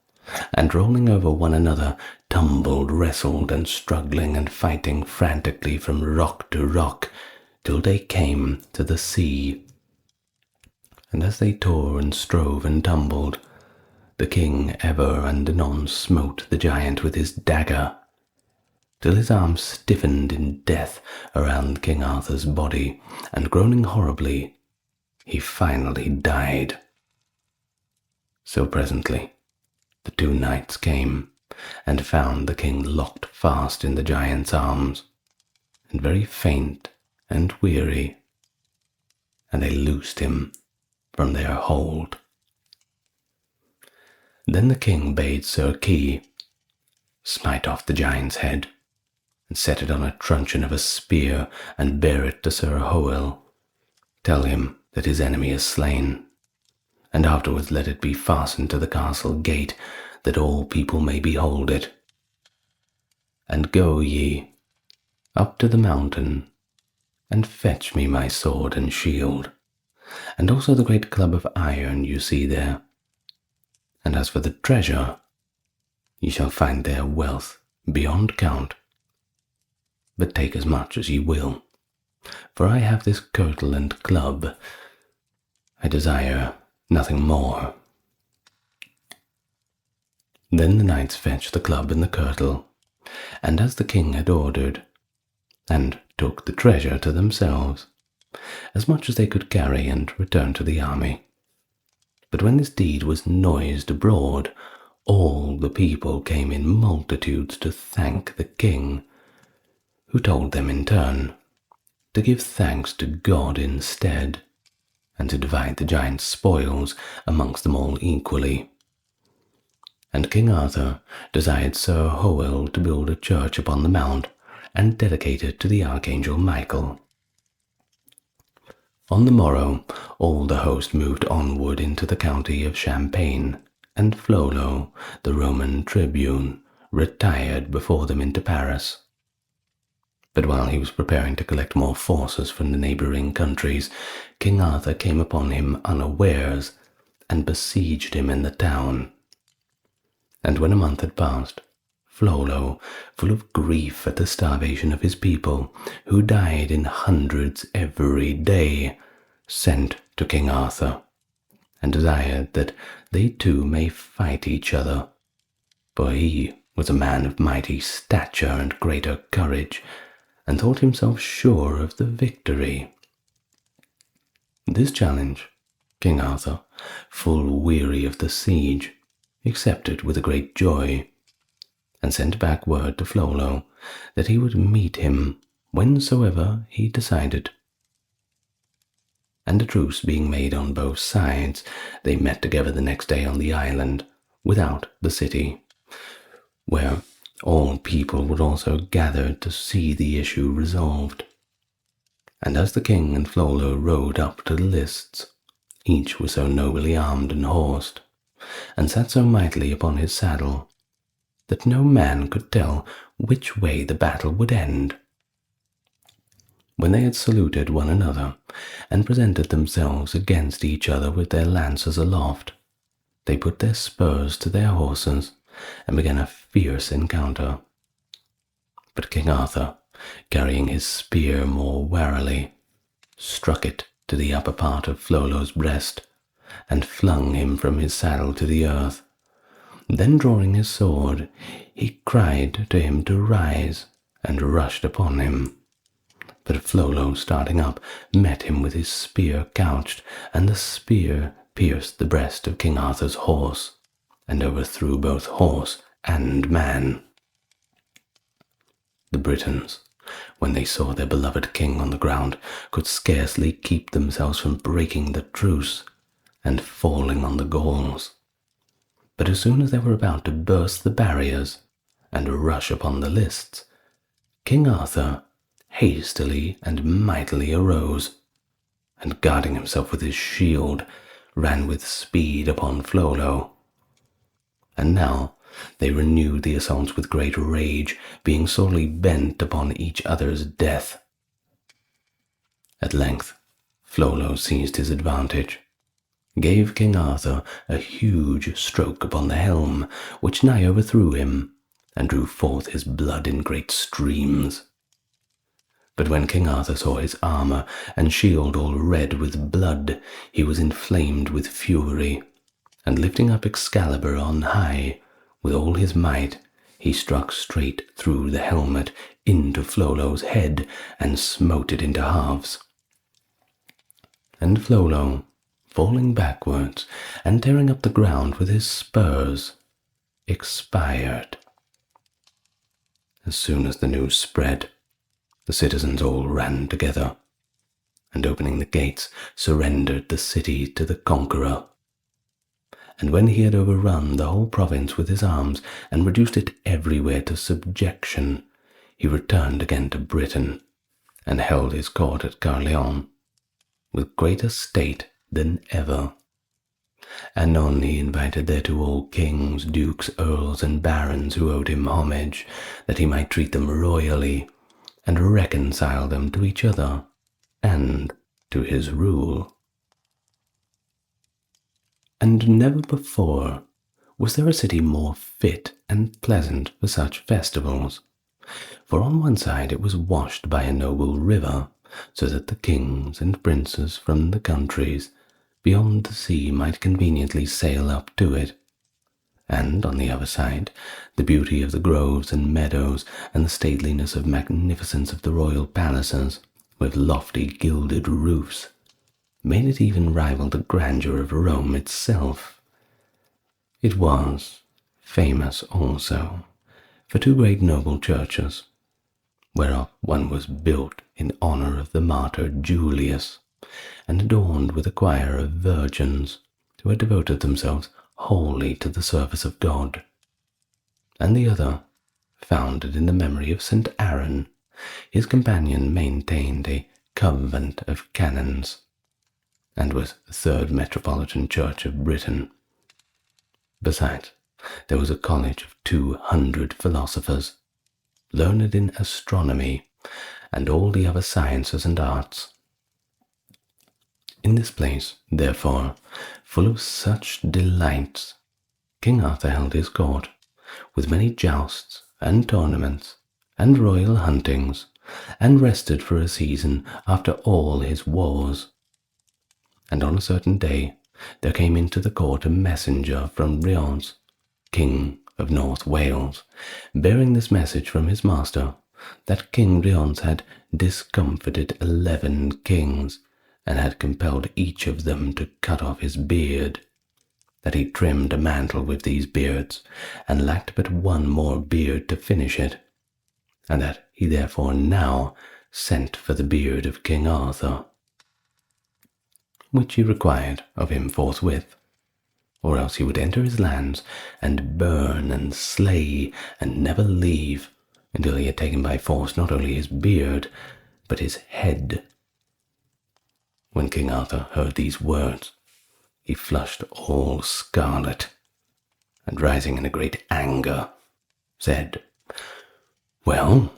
and rolling over one another, tumbled, wrestled, and struggling and fighting frantically from rock to rock, till they came to the sea. And as they tore and strove and tumbled, the king ever and anon smote the giant with his dagger, till his arm stiffened in death around King Arthur's body, and groaning horribly, he finally died. So presently the 2 knights came, and found the king locked fast in the giant's arms, and very faint and weary, and they loosed him from their hold. Then the king bade Sir Kay smite off the giant's head, and set it on a truncheon of a spear, and bear it to Sir Howel. Tell him that his enemy is slain, and afterwards let it be fastened to the castle gate, that all people may behold it. And go ye up to the mountain, and fetch me my sword and shield, and also the great club of iron you see there. And as for the treasure, ye shall find there wealth beyond count. But take as much as ye will, for I have this kirtle and club. I desire nothing more." Then the knights fetched the club and the kirtle, and as the king had ordered, and took the treasure to themselves, as much as they could carry, and returned to the army. But when this deed was noised abroad, all the people came in multitudes to thank the king, who told them in turn to give thanks to God instead, and to divide the giant's spoils amongst them all equally. And King Arthur desired Sir Hoel to build a church upon the mount and dedicate it to the Archangel Michael. On the morrow, all the host moved onward into the county of Champagne, and Flolo, the Roman tribune, retired before them into Paris. But while he was preparing to collect more forces from the neighboring countries, King Arthur came upon him unawares and besieged him in the town. And when a month had passed, Flolo, full of grief at the starvation of his people, who died in hundreds every day, sent to King Arthur, and desired that they two may fight each other, for he was a man of mighty stature and greater courage, and thought himself sure of the victory. This challenge King Arthur, full weary of the siege, accepted with a great joy, and sent back word to Flolo that he would meet him whensoever he decided. And a truce being made on both sides, they met together the next day on the island, without the city, where all people were also gathered to see the issue resolved. And as the king and Flolo rode up to the lists, each was so nobly armed and horsed, and sat so mightily upon his saddle, that no man could tell which way the battle would end. When they had saluted one another, and presented themselves against each other with their lances aloft, they put their spurs to their horses, and began a fierce encounter. But King Arthur, carrying his spear more warily, struck it to the upper part of Flolo's breast, and flung him from his saddle to the earth. Then drawing his sword, he cried to him to rise, and rushed upon him. But Flolo, starting up, met him with his spear couched, and the spear pierced the breast of King Arthur's horse, and overthrew both horse and man. The Britons, when they saw their beloved king on the ground, could scarcely keep themselves from breaking the truce and falling on the Gauls. But as soon as they were about to burst the barriers and rush upon the lists, King Arthur hastily and mightily arose, and guarding himself with his shield, ran with speed upon Flolo. And now they renewed the assaults with great rage, being sorely bent upon each other's death. At length Flolo seized his advantage, gave King Arthur a huge stroke upon the helm, which nigh overthrew him, and drew forth his blood in great streams. But when King Arthur saw his armour and shield all red with blood, he was inflamed with fury, and lifting up Excalibur on high, with all his might, he struck straight through the helmet into Flolo's head, and smote it into halves. And Flolo, falling backwards, and tearing up the ground with his spurs, expired. As soon as the news spread, the citizens all ran together, and opening the gates, surrendered the city to the conqueror. And when he had overrun the whole province with his arms, and reduced it everywhere to subjection, he returned again to Britain, and held his court at Caerleon, with greater state than ever. Anon he invited thereto all kings, dukes, earls, and barons who owed him homage, that he might treat them royally, and reconcile them to each other and to his rule. And never before was there a city more fit and pleasant for such festivals, for on one side it was washed by a noble river, so that the kings and princes from the countries beyond the sea might conveniently sail up to it, and on the other side the beauty of the groves and meadows, and the stateliness of magnificence of the royal palaces, with lofty gilded roofs, made it even rival the grandeur of Rome itself. It was, famous also for two great noble churches, whereof one was built in honor of the martyr Julius, and adorned with a choir of virgins who had devoted themselves wholly to the service of God, and the other, founded in the memory of St. Aaron, his companion, maintained a convent of canons, and was the third metropolitan church of Britain. Besides, there was a college of 200 philosophers, learned in astronomy and all the other sciences and arts. In this place, therefore, full of such delights, King Arthur held his court, with many jousts and tournaments and royal huntings, and rested for a season after all his wars. And on a certain day there came into the court a messenger from Rallies, King of North Wales, bearing this message from his master, that King Rallies had discomfited 11 kings, and had compelled each of them to cut off his beard, that he trimmed a mantle with these beards, and lacked but one more beard to finish it, and that he therefore now sent for the beard of King Arthur, which he required of him forthwith, or else he would enter his lands, and burn and slay, and never leave, until he had taken by force not only his beard, but his head. When King Arthur heard these words, he flushed all scarlet, and rising in a great anger, said, "Well,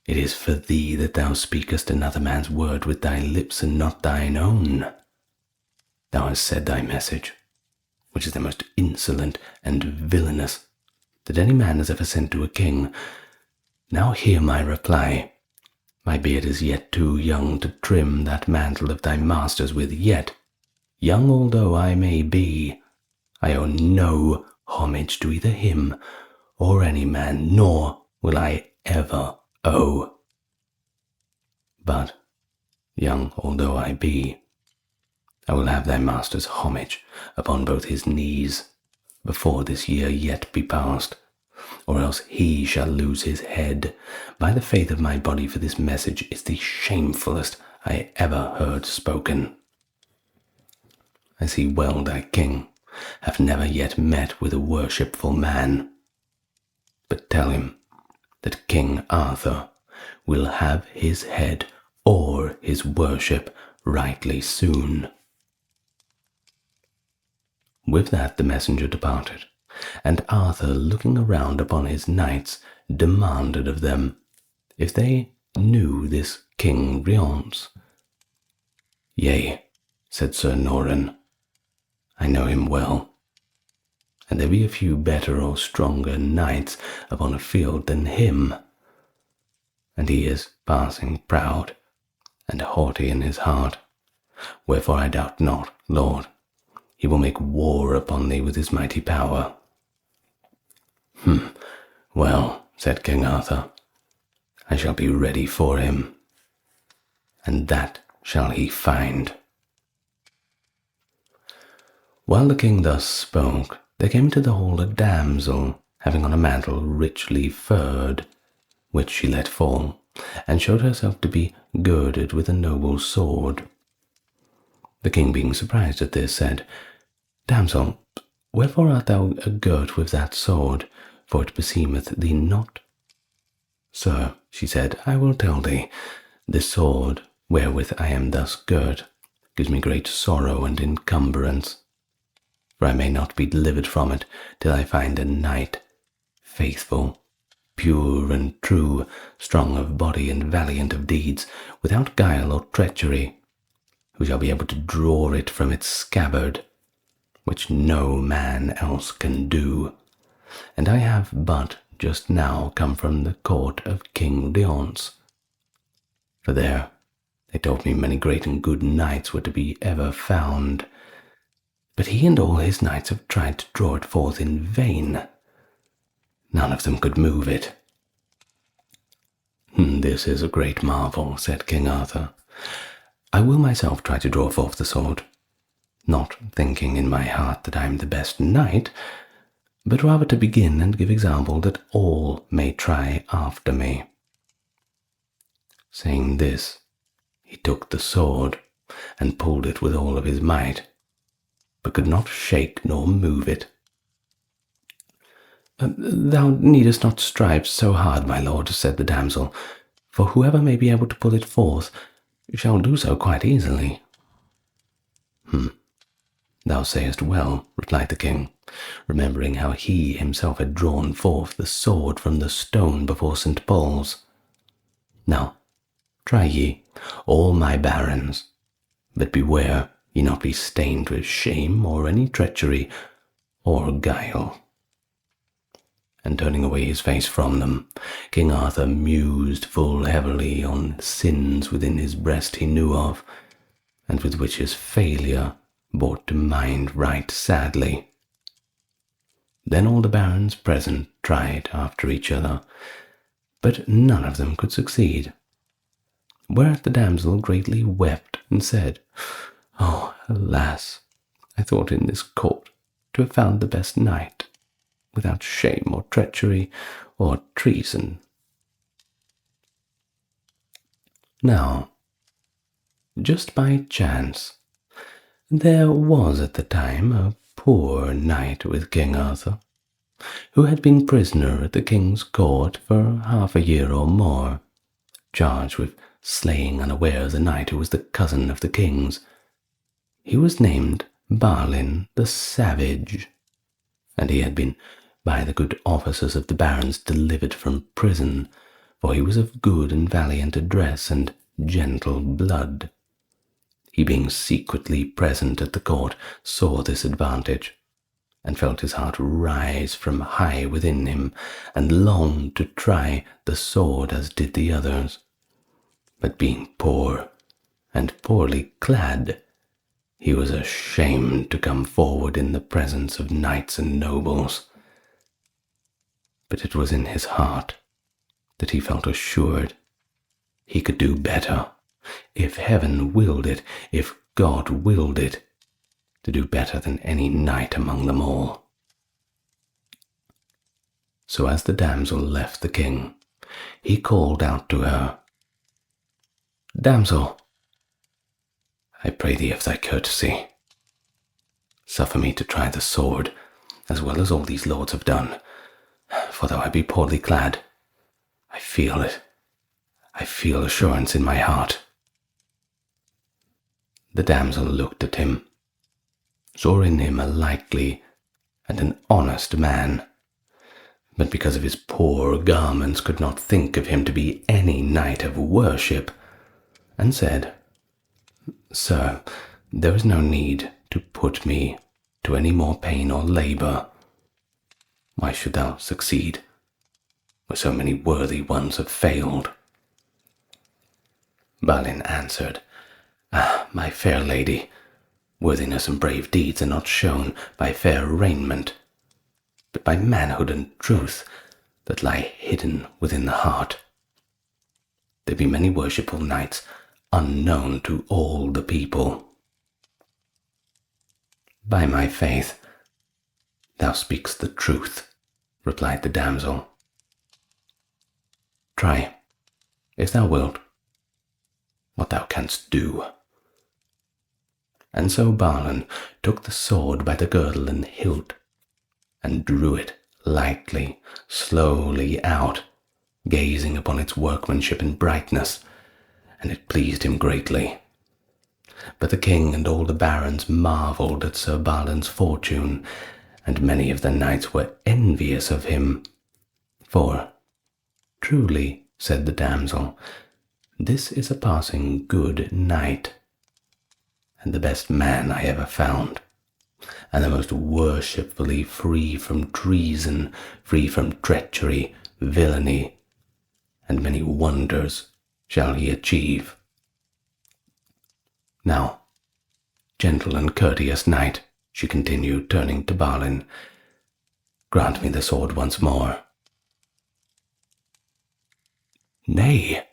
it is for thee that thou speakest another man's word with thy lips and not thine own. Thou hast said thy message, which is the most insolent and villainous that any man has ever sent to a king. Now hear my reply. My beard is yet too young to trim that mantle of thy master's with, yet, young although I may be, I owe no homage to either him or any man, nor will I ever owe. But, young although I be, I will have thy master's homage upon both his knees before this year yet be past, or else he shall lose his head. By the faith of my body, for this message is the shamefullest I ever heard spoken. I see well thy king hath never yet met with a worshipful man. But tell him that King Arthur will have his head or his worship rightly soon." With that the messenger departed, and Arthur, looking around upon his knights, demanded of them if they knew this King Rience. "Yea," said Sir Norrin, "I know him well, and there be a few better or stronger knights upon a field than him, and he is passing proud and haughty in his heart, wherefore I doubt not, Lord, he will make war upon thee with his mighty power." "Well," said King Arthur, "I shall be ready for him, and that shall he find." While the king thus spoke, there came into the hall a damsel, having on a mantle richly furred, which she let fall, and showed herself to be girded with a noble sword. The king, being surprised at this, said, "Damsel, wherefore art thou girt with that sword? For it beseemeth thee not." "Sir," she said, "I will tell thee. This sword, wherewith I am thus girt, gives me great sorrow and encumbrance, for I may not be delivered from it till I find a knight, faithful, pure and true, strong of body and valiant of deeds, without guile or treachery, who shall be able to draw it from its scabbard, which no man else can do. And I have but just now come from the court of King Rience, for there they told me many great and good knights were to be ever found, but he and all his knights have tried to draw it forth in vain. None of them could move it." "This is a great marvel," said King Arthur. "I will myself try to draw forth the sword, not thinking in my heart that I am the best knight, but rather to begin and give example that all may try after me." Saying this, he took the sword and pulled it with all of his might, but could not shake nor move it. "Thou needest not strive so hard, my lord," said the damsel, "for whoever may be able to pull it forth shall do so quite easily." "Thou sayest well," replied the king, remembering how he himself had drawn forth the sword from the stone before St. Paul's. "Now, try ye, all my barons, but beware ye not be stained with shame or any treachery or guile." And turning away his face from them, King Arthur mused full heavily on sins within his breast he knew of, and with which his failure brought to mind right sadly. Then all the barons present tried after each other, but none of them could succeed. Whereat the damsel greatly wept and said, "Oh, alas! I thought in this court to have found the best knight, without shame or treachery or treason." Now, just by chance, there was at the time a poor knight with King Arthur, who had been prisoner at the king's court for half a year or more, charged with slaying unawares a knight who was the cousin of the king's. He was named Balin the Savage, and he had been by the good officers of the barons delivered from prison, for he was of good and valiant address and gentle blood. He being secretly present at the court saw this advantage, and felt his heart rise from high within him, and longed to try the sword as did the others. But being poor and poorly clad, he was ashamed to come forward in the presence of knights and nobles. But it was in his heart that he felt assured he could do better, if heaven willed it, if God willed it, to do better than any knight among them all. So as the damsel left the king, he called out to her, "Damsel, I pray thee of thy courtesy, suffer me to try the sword, as well as all these lords have done, for though I be poorly clad, I feel it. I feel assurance in my heart." The damsel looked at him, saw in him a likely and an honest man, but because of his poor garments could not think of him to be any knight of worship, and said, "Sir, there is no need to put me to any more pain or labour. Why should thou succeed, where so many worthy ones have failed?" Balin answered, "Ah, my fair lady, worthiness and brave deeds are not shown by fair raiment, but by manhood and truth that lie hidden within the heart. There be many worshipful knights unknown to all the people." "By my faith, thou speakst the truth," replied the damsel. "Try, if thou wilt, what thou canst do." And so Balin took the sword by the girdle and hilt, and drew it lightly, slowly out, gazing upon its workmanship and brightness, and it pleased him greatly. But the king and all the barons marvelled at Sir Balin's fortune, and many of the knights were envious of him. "For, truly," said the damsel, "this is a passing good knight, and the best man I ever found, and the most worshipfully free from treason, free from treachery, villainy, and many wonders shall he achieve. Now, gentle and courteous knight," she continued, turning to Balin, "grant me the sword once more." "Nay,"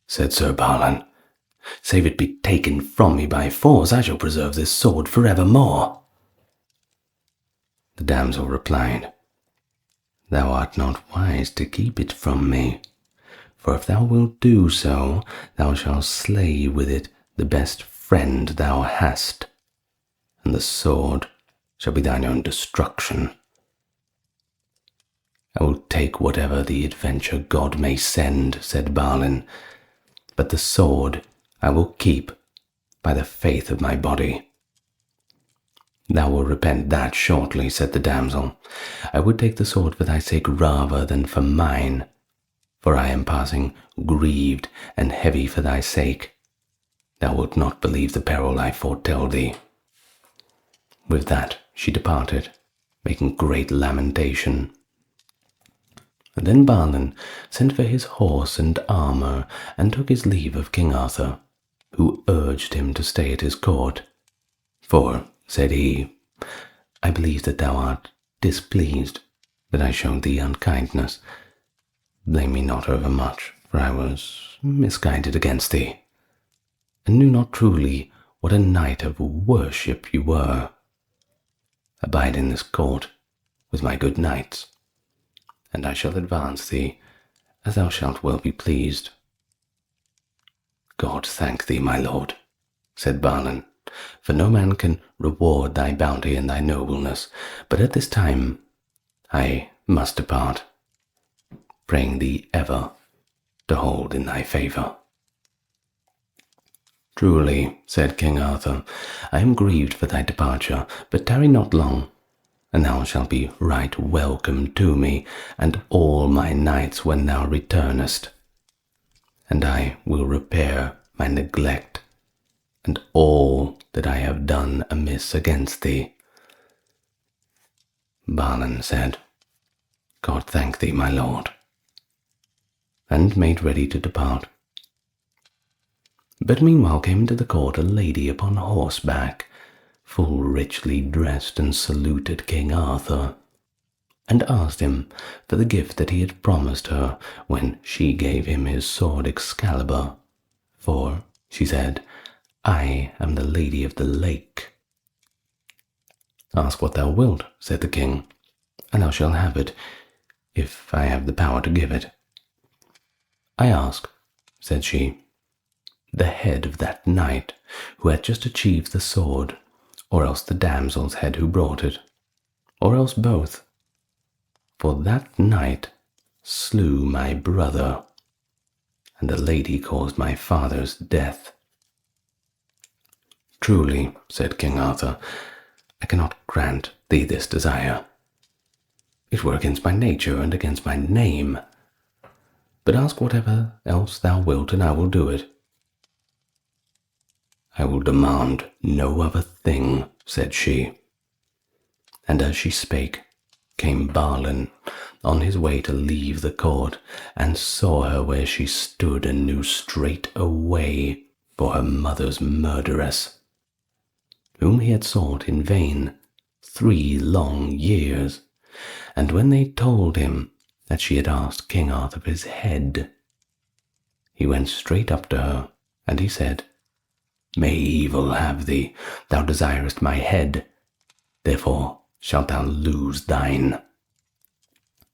said Sir Balin, "save it be taken from me by force, I shall preserve this sword for evermore." The damsel replied, thou art not wise to keep it from me. For if thou wilt do so, thou shalt slay with it the best friend thou hast, and the sword shall be thine own destruction. I will take whatever the adventure God may send, said Balin, but the sword I will keep by the faith of my body. Thou wilt repent that shortly, said the damsel. I would take the sword for thy sake rather than for mine, for I am passing grieved and heavy for thy sake. Thou wilt not believe the peril I foretell thee. With that she departed, making great lamentation. And then Balin sent for his horse and armour, and took his leave of King Arthur, who urged him to stay at his court. For, said he, I believe that thou art displeased that I showed thee unkindness. Blame me not overmuch, for I was misguided against thee, and knew not truly what a knight of worship you were. Abide in this court with my good knights, and I shall advance thee as thou shalt well be pleased. God thank thee, my lord, said Balin, for no man can reward thy bounty and thy nobleness, but at this time I must depart, praying thee ever to hold in thy favour. Truly, said King Arthur, I am grieved for thy departure, but tarry not long, and thou shalt be right welcome to me and all my knights when thou returnest, and I will repair my neglect and all that I have done amiss against thee. Balin said, God thank thee, my lord, and made ready to depart. But meanwhile came into the court a lady upon horseback, full richly dressed, and saluted King Arthur, and asked him for the gift that he had promised her when she gave him his sword Excalibur. For, she said, I am the Lady of the Lake. Ask what thou wilt, said the king, and thou shalt have it, if I have the power to give it. I ask, said she, the head of that knight who had just achieved the sword, or else the damsel's head who brought it, or else both. For that knight slew my brother, and the lady caused my father's death. Truly, said King Arthur, I cannot grant thee this desire. It were against my nature and against my name. But ask whatever else thou wilt, and I will do it. I will demand no other thing, said she. And as she spake, came Balin on his way to leave the court, and saw her where she stood, and knew straight away for her mother's murderess, whom he had sought in vain 3 long years. And when they told him that she had asked King Arthur for his head, he went straight up to her, and he said, May evil have thee, thou desirest my head, therefore shalt thou lose thine.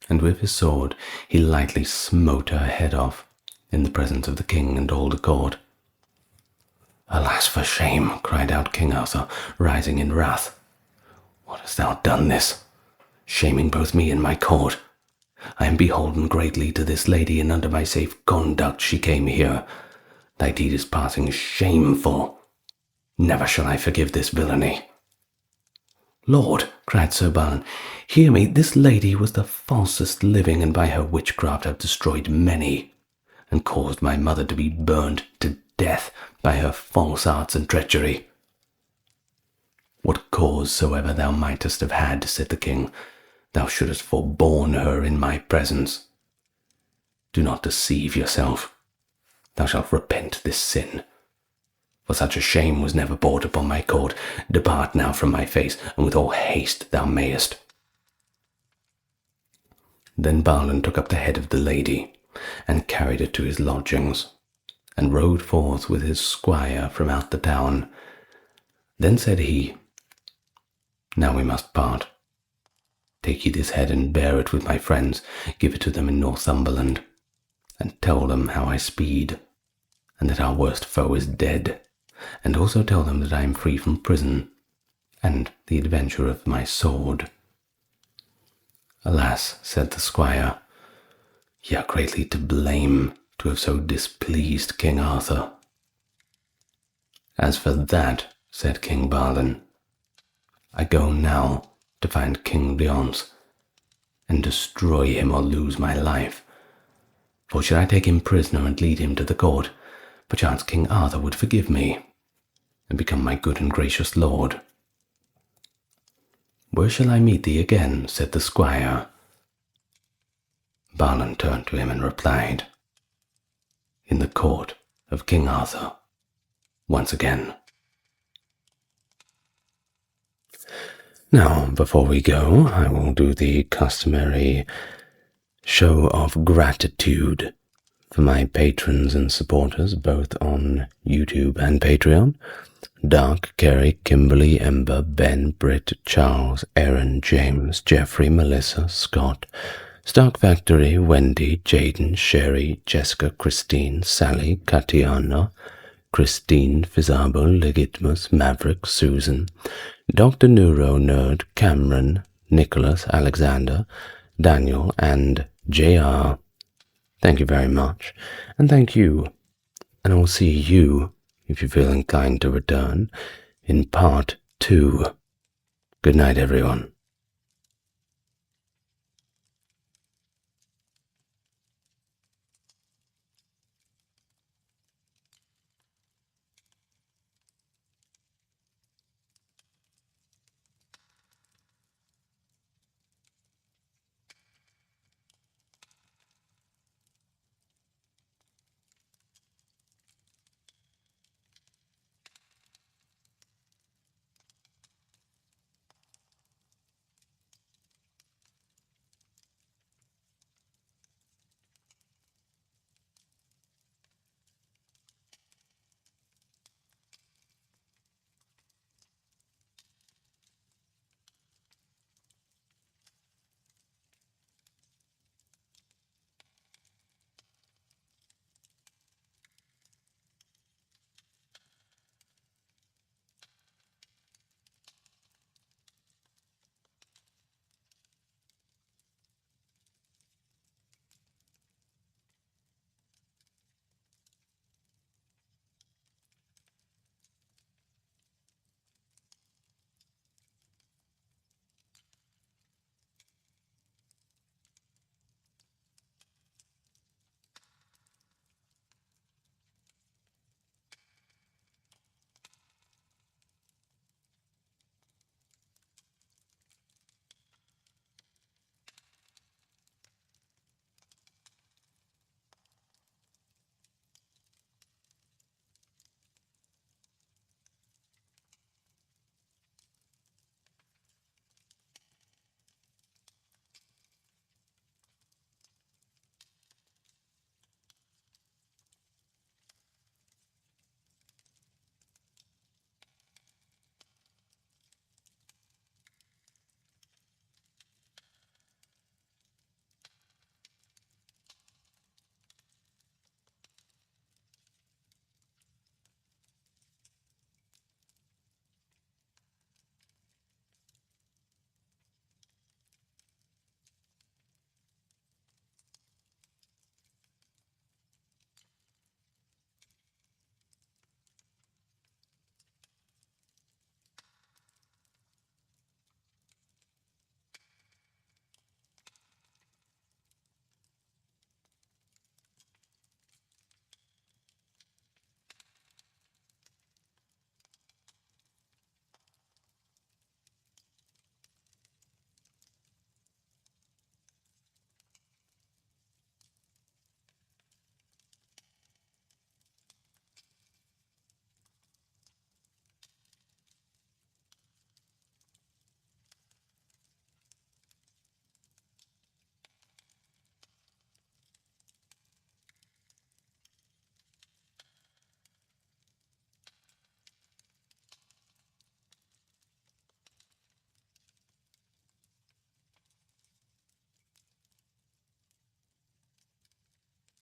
And with his sword he lightly smote her head off, in the presence of the king and all the court. Alas for shame, cried out King Arthur, rising in wrath. What hast thou done this, shaming both me and my court? I am beholden greatly to this lady, and under my safe conduct she came here. Thy deed is passing shameful. Never shall I forgive this villainy. Lord, cried Sir Balin, hear me. This lady was the falsest living, and by her witchcraft have destroyed many, and caused my mother to be burned to death by her false arts and treachery. What cause soever thou mightest have had, said the king, thou shouldest forborne her in my presence. Do not deceive yourself. Thou shalt repent this sin. For such a shame was never brought upon my court. Depart now from my face, and with all haste thou mayest. Then Balin took up the head of the lady, and carried it to his lodgings, and rode forth with his squire from out the town. Then said he, Now we must part. take ye this head and bear it with my friends, give it to them in Northumberland, and tell them how I speed, and that our worst foe is dead, and also tell them that I am free from prison, and the adventure of my sword. Alas, said the squire, ye are greatly to blame to have so displeased King Arthur. As for that, said King Balin, I go now to find King Leonce, and destroy him or lose my life. For should I take him prisoner and lead him to the court, perchance King Arthur would forgive me, and become my good and gracious lord. Where shall I meet thee again? Said the squire. Balin turned to him and replied, in the court of King Arthur once again. Now, before we go, I will do the customary show of gratitude for my patrons and supporters, both on YouTube and Patreon. Dark, Kerry, Kimberly, Ember, Ben, Britt, Charles, Aaron, James, Jeffrey, Melissa, Scott, Stark Factory, Wendy, Jaden, Sherry, Jessica, Christine, Sally, Katiana, Christine, Fizabo, Legitmus, Maverick, Susan, Dr. Neuro Nerd, Cameron, Nicholas, Alexander, Daniel, and JR. Thank you very much, and thank you, and I will see you, if you feel inclined to return, in part 2. Good night, everyone.